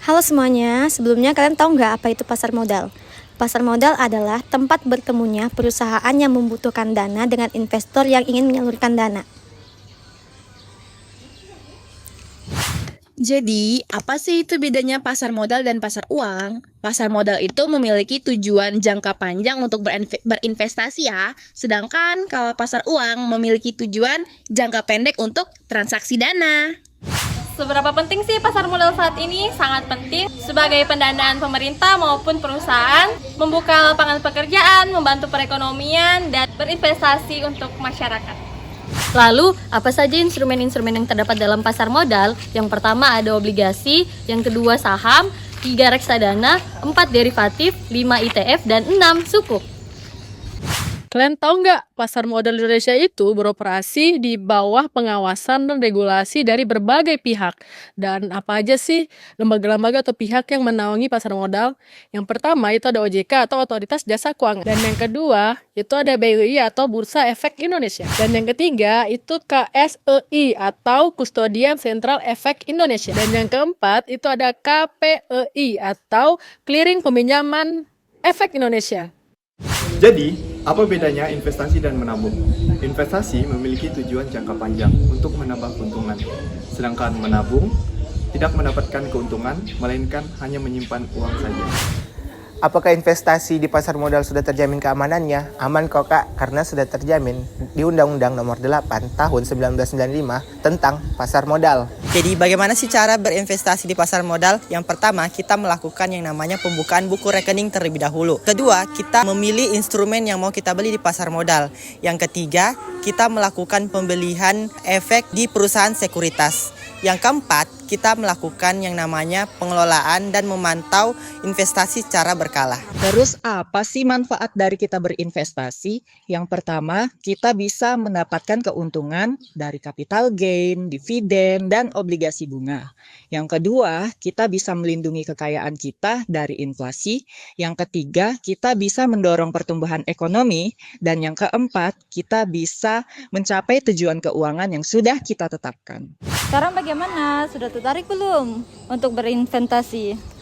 Halo semuanya, sebelumnya kalian tahu nggak apa itu pasar modal? Pasar modal adalah tempat bertemunya perusahaan yang membutuhkan dana dengan investor yang ingin menyalurkan dana. Jadi, apa sih itu bedanya pasar modal dan pasar uang? Pasar modal itu memiliki tujuan jangka panjang untuk berinvestasi ya. Sedangkan kalau pasar uang memiliki tujuan jangka pendek untuk transaksi dana. Seberapa penting sih pasar modal saat ini? Sangat penting sebagai pendanaan pemerintah maupun perusahaan, membuka lapangan pekerjaan, membantu perekonomian, dan berinvestasi untuk masyarakat. Lalu, apa saja instrumen-instrumen yang terdapat dalam pasar modal? Yang pertama ada obligasi, yang kedua saham, 3 reksadana, 4 derivatif, 5 ETF, dan 6 sukuk. Kalian tahu nggak, pasar modal Indonesia itu beroperasi di bawah pengawasan dan regulasi dari berbagai pihak. Dan apa aja sih lembaga-lembaga atau pihak yang menaungi pasar modal? Yang pertama itu ada OJK atau Otoritas Jasa Keuangan. Dan yang kedua itu ada BEI atau Bursa Efek Indonesia. Dan yang ketiga itu KSEI atau Kustodian Sentral Efek Indonesia. Dan yang keempat itu ada KPEI atau Clearing Peminjaman Efek Indonesia. Jadi, apa bedanya investasi dan menabung? Investasi memiliki tujuan jangka panjang untuk menambah keuntungan, sedangkan menabung tidak mendapatkan keuntungan, melainkan hanya menyimpan uang saja. Apakah investasi di pasar modal sudah terjamin keamanannya? Aman kok Kak, karena sudah terjamin di Undang-Undang Nomor 8 Tahun 1995 tentang pasar modal. Jadi bagaimana sih cara berinvestasi di pasar modal? Yang pertama, kita melakukan yang namanya pembukaan buku rekening terlebih dahulu. Kedua, kita memilih instrumen yang mau kita beli di pasar modal. Yang ketiga, kita melakukan pembelian efek di perusahaan sekuritas. Yang keempat, kita melakukan yang namanya pengelolaan dan memantau investasi secara berkala. Terus apa sih manfaat dari kita berinvestasi? Yang pertama, kita bisa mendapatkan keuntungan dari capital gain, dividen, dan obligasi bunga. Yang kedua, kita bisa melindungi kekayaan kita dari inflasi. Yang ketiga, kita bisa mendorong pertumbuhan ekonomi. Dan yang keempat, kita bisa mencapai tujuan keuangan yang sudah kita tetapkan. Sekarang bagaimana? Sudah tertarik belum untuk berinvestasi?